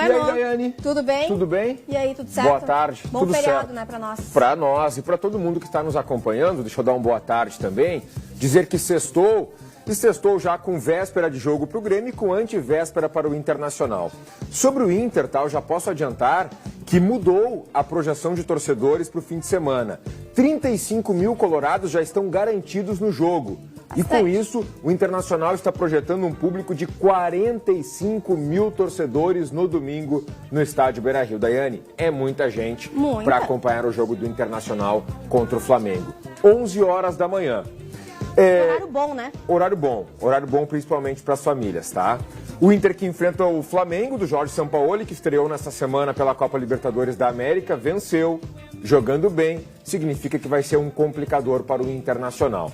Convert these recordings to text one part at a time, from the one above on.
bueno. E aí, Daiane? Tudo bem? Tudo bem? E aí, tudo certo? Boa tarde. Bom tudo feriado, certo. né, pra nós. Pra nós e pra todo mundo que está nos acompanhando, deixa eu dar uma boa tarde também. Dizer que sextou, e sextou já com véspera de jogo pro Grêmio e com antivéspera para o Internacional. Sobre o Inter, tá, eu já posso adiantar que mudou a projeção de torcedores pro fim de semana. 35 mil colorados já estão garantidos no jogo. E com isso, o Internacional está projetando um público de 45 mil torcedores no domingo no estádio Beira-Rio. Daiane, é muita gente para acompanhar o jogo do Internacional contra o Flamengo. 11 horas da manhã. Horário bom, né? Horário bom principalmente para as famílias, tá? O Inter que enfrenta o Flamengo, do Jorge Sampaoli, que estreou nesta semana pela Copa Libertadores da América, venceu, jogando bem, significa que vai ser um complicador para o Internacional.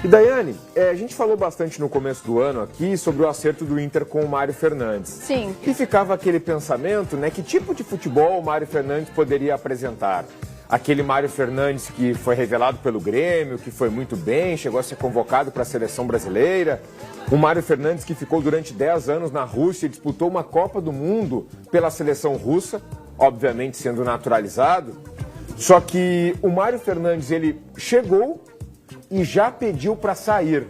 E Daiane, a gente falou bastante no começo do ano aqui sobre o acerto do Inter com o Mário Fernandes. Sim. E ficava aquele pensamento, né, que tipo de futebol o Mário Fernandes poderia apresentar. Aquele Mário Fernandes que foi revelado pelo Grêmio, que foi muito bem, chegou a ser convocado para a seleção brasileira. O Mário Fernandes que ficou durante 10 anos na Rússia e disputou uma Copa do Mundo pela seleção russa, obviamente sendo naturalizado. Só que o Mário Fernandes, ele chegou e já pediu para sair,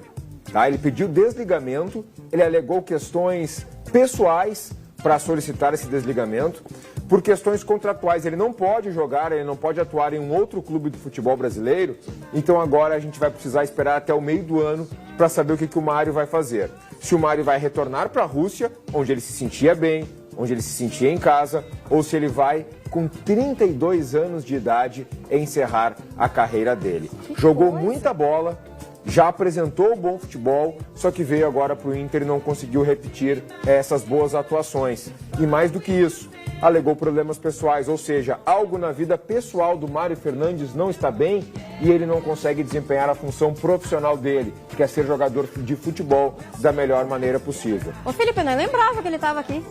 tá? Ele pediu desligamento, ele alegou questões pessoais para solicitar esse desligamento. Por questões contratuais, ele não pode jogar, ele não pode atuar em um outro clube do futebol brasileiro. Então agora a gente vai precisar esperar até o meio do ano para saber o que o Mário vai fazer. Se o Mário vai retornar para a Rússia, onde ele se sentia bem, onde ele se sentia em casa, ou se ele vai, com 32 anos de idade, encerrar a carreira dele. Jogou muita bola, já apresentou bom futebol, só que veio agora para o Inter e não conseguiu repetir essas boas atuações. E mais do que isso, alegou problemas pessoais, ou seja, algo na vida pessoal do Mário Fernandes não está bem e ele não consegue desempenhar a função profissional dele, que é ser jogador de futebol da melhor maneira possível. Ô Felipe, eu nem lembrava que ele estava aqui.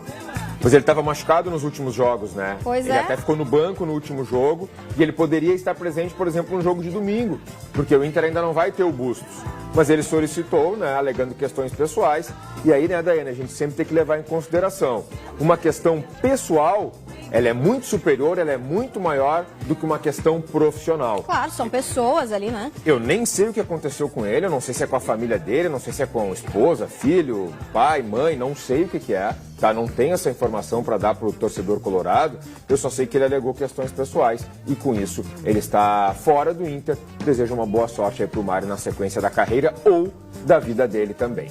Pois ele estava machucado nos últimos jogos, né? Pois ele é. até ficou no banco no último jogo e ele poderia estar presente, por exemplo, no jogo de domingo, porque o Inter ainda não vai ter o Bustos. Mas ele solicitou, né, alegando questões pessoais. E aí, né, Daiane, a gente sempre tem que levar em consideração. Uma questão pessoal, ela é muito superior, ela é muito maior do que uma questão profissional. Claro, são pessoas ali, né? Eu nem sei o que aconteceu com ele, eu não sei se é com a família dele, eu não sei se é com a esposa, filho, pai, mãe, não sei o que é, tá? Não tenho essa informação para dar para o torcedor colorado, eu só sei que ele alegou questões pessoais e com isso ele está fora do Inter. Desejo uma boa sorte aí para o Mário na sequência da carreira ou da vida dele também.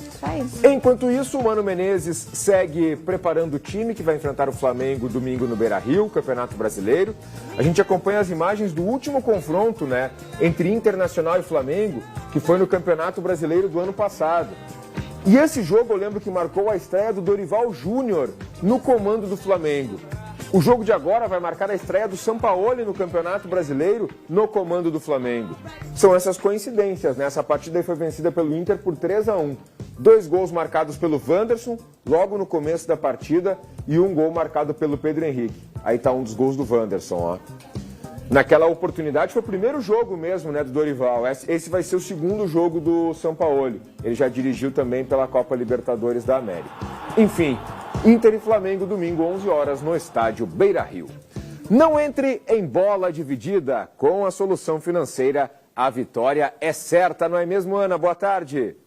Enquanto isso, o Mano Menezes segue preparando o time que vai enfrentar o Flamengo domingo no Beira-Rio, Campeonato Brasileiro. A gente acompanha as imagens do último confronto, né, entre Internacional e Flamengo, que foi no Campeonato Brasileiro do ano passado. E esse jogo eu lembro que marcou a estreia do Dorival Júnior no comando do Flamengo. O jogo de agora vai marcar a estreia do Sampaoli no Campeonato Brasileiro no comando do Flamengo. São essas coincidências, né? Essa partida foi vencida pelo Inter por 3-1. 2 gols marcados pelo Wanderson, logo no começo da partida, e 1 gol marcado pelo Pedro Henrique. Aí tá um dos gols do Wanderson, ó. Naquela oportunidade foi o primeiro jogo mesmo, né, do Dorival. Esse vai ser o segundo jogo do Sampaoli. Ele já dirigiu também pela Copa Libertadores da América. Enfim, Inter e Flamengo, domingo, 11 horas, no estádio Beira-Rio. Não entre em bola dividida. Com a Solução Financeira, a vitória é certa, não é mesmo, Ana? Boa tarde.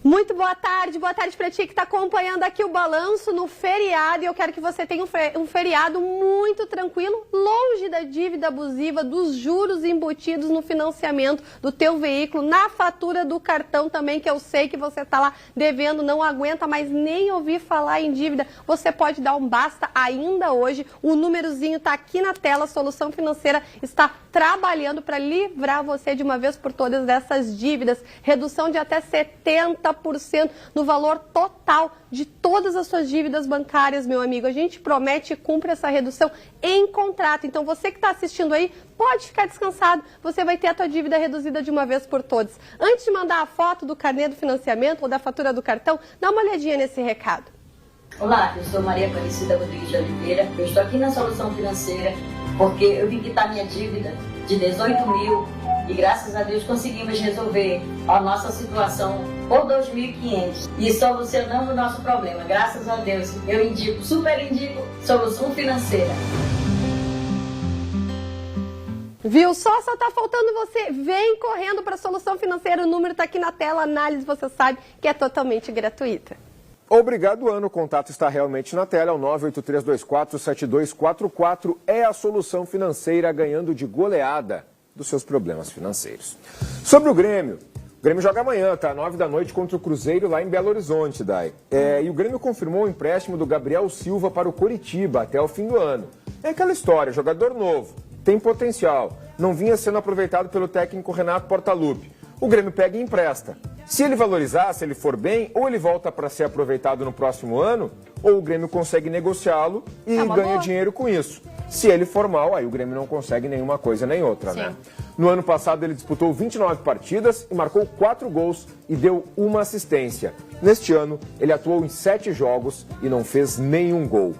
Muito boa tarde para ti que está acompanhando aqui o Balanço no feriado, e eu quero que você tenha um feriado muito tranquilo, longe da dívida abusiva, dos juros embutidos no financiamento do teu veículo, na fatura do cartão também, que eu sei que você está lá devendo, não aguenta mais nem ouvir falar em dívida. Você pode dar um basta ainda hoje, o númerozinho está aqui na tela, a Solução Financeira está trabalhando para livrar você de uma vez por todas dessas dívidas, redução de até 70% no valor total de todas as suas dívidas bancárias, meu amigo. A gente promete e cumpre essa redução em contrato. Então, você que está assistindo aí, pode ficar descansado. Você vai ter a tua dívida reduzida de uma vez por todas. Antes de mandar a foto do carnê do financiamento ou da fatura do cartão, dá uma olhadinha nesse recado. Olá, eu sou Maria Aparecida Rodrigues de Oliveira. Eu estou aqui na Solução Financeira porque eu vim quitar minha dívida de R$ 18.000 e graças a Deus conseguimos resolver a nossa situação por 2.500 e solucionamos o nosso problema. Graças a Deus, eu indico, super indico, Solução Financeira. Viu? Só tá faltando você. Vem correndo para a Solução Financeira. O número está aqui na tela. Análise, você sabe que é totalmente gratuita. Obrigado, Ana. O contato está realmente na tela. É o 983247244. É a Solução Financeira ganhando de goleada dos seus problemas financeiros. Sobre o Grêmio. O Grêmio joga amanhã, tá? 9 da noite contra o Cruzeiro lá em Belo Horizonte, Dai. E o Grêmio confirmou o empréstimo do Gabriel Silva para o Coritiba até o fim do ano. É aquela história, jogador novo, tem potencial, não vinha sendo aproveitado pelo técnico Renato Portaluppi. O Grêmio pega e empresta. Se ele valorizar, se ele for bem, ou ele volta para ser aproveitado no próximo ano, ou o Grêmio consegue negociá-lo e ganha dinheiro com isso. Se ele for mal, aí o Grêmio não consegue nenhuma coisa nem outra, né? No ano passado ele disputou 29 partidas e marcou 4 gols e deu uma assistência. Neste ano ele atuou em 7 jogos e não fez nenhum gol.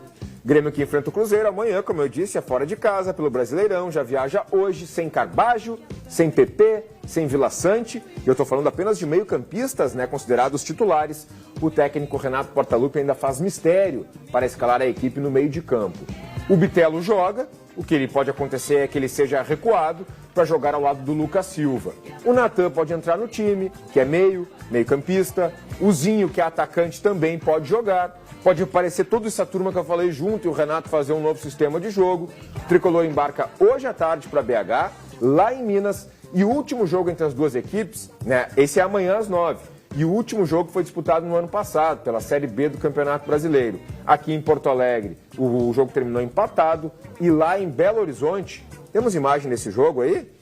Grêmio que enfrenta o Cruzeiro amanhã, como eu disse, é fora de casa pelo Brasileirão, já viaja hoje sem Carbajo, sem PP, sem Vila Sante, e eu estou falando apenas de meio-campistas, né, considerados titulares. O técnico Renato Portaluppi ainda faz mistério para escalar a equipe no meio de campo. O Bitelo joga, o que pode acontecer é que ele seja recuado para jogar ao lado do Lucas Silva. O Natan pode entrar no time, que é meio-campista. O Zinho, que é atacante, também pode jogar. Pode aparecer toda essa turma que eu falei junto e o Renato fazer um novo sistema de jogo. O Tricolor embarca hoje à tarde para BH, lá em Minas. E o último jogo entre as duas equipes, né, esse é amanhã às 9. E o último jogo foi disputado no ano passado, pela Série B do Campeonato Brasileiro. Aqui em Porto Alegre, o jogo terminou empatado. E lá em Belo Horizonte, temos imagem desse jogo aí?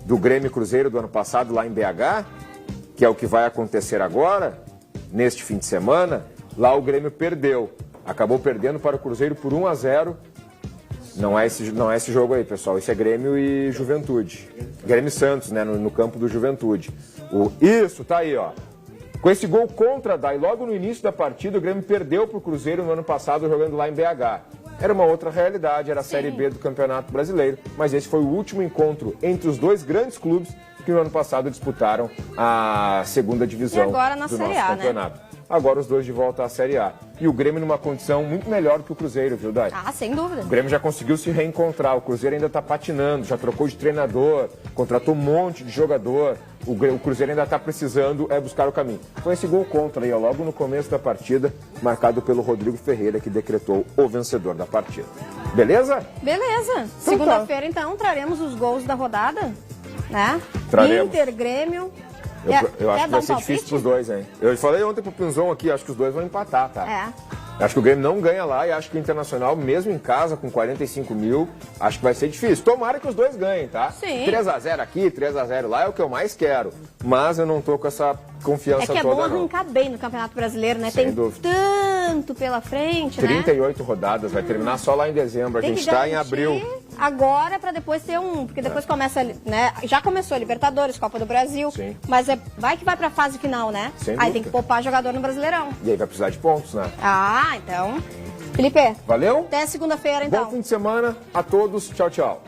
Do Grêmio Cruzeiro do ano passado lá em BH, que é o que vai acontecer agora, neste fim de semana. Lá o Grêmio perdeu, acabou perdendo para o Cruzeiro por 1-0. Não é esse jogo aí, pessoal, esse é Grêmio e Juventude. Grêmio Santos, né, no campo do Juventude. Isso, tá aí, ó. Com esse gol contra, Dai, logo no início da partida, o Grêmio perdeu para o Cruzeiro no ano passado jogando lá em BH. Era uma outra realidade, era a Série B do Campeonato Brasileiro, mas esse foi o último encontro entre os dois grandes clubes que no ano passado disputaram a segunda divisão do nosso campeonato. Né? Agora os dois de volta à Série A. E o Grêmio numa condição muito melhor que o Cruzeiro, viu, Dai? Ah, sem dúvida. O Grêmio já conseguiu se reencontrar, o Cruzeiro ainda está patinando, já trocou de treinador, contratou um monte de jogador. O Cruzeiro ainda está precisando buscar o caminho. Foi esse gol contra aí, ó, logo no começo da partida, marcado pelo Rodrigo Ferreira, que decretou o vencedor da partida. Beleza? Beleza. Segunda-feira, então, traremos os gols da rodada, né? Traremos. Inter, Grêmio... Eu acho que vai ser difícil pros dois, hein? Eu falei ontem pro Pinzon aqui, acho que os dois vão empatar, tá? Acho que o Grêmio não ganha lá e acho que o Internacional, mesmo em casa, com 45 mil, acho que vai ser difícil. Tomara que os dois ganhem, tá? Sim. 3-0 aqui, 3-0 lá é o que eu mais quero. Mas eu não tô com essa confiança toda, não. É que é bom arrancar bem no Campeonato Brasileiro, né? Sem dúvida. Tanto pela frente, 38 rodadas, vai terminar só lá em dezembro. A gente tá em abril. Agora para depois ter porque depois começa, né? Já começou a Libertadores, Copa do Brasil. Sim. Mas vai que vai pra fase final, né? Sem aí dúvida. tem que poupar jogador no Brasileirão. E aí vai precisar de pontos, né? Ah, então. Felipe. Valeu? Até segunda-feira, então. Bom fim de semana a todos. Tchau, tchau.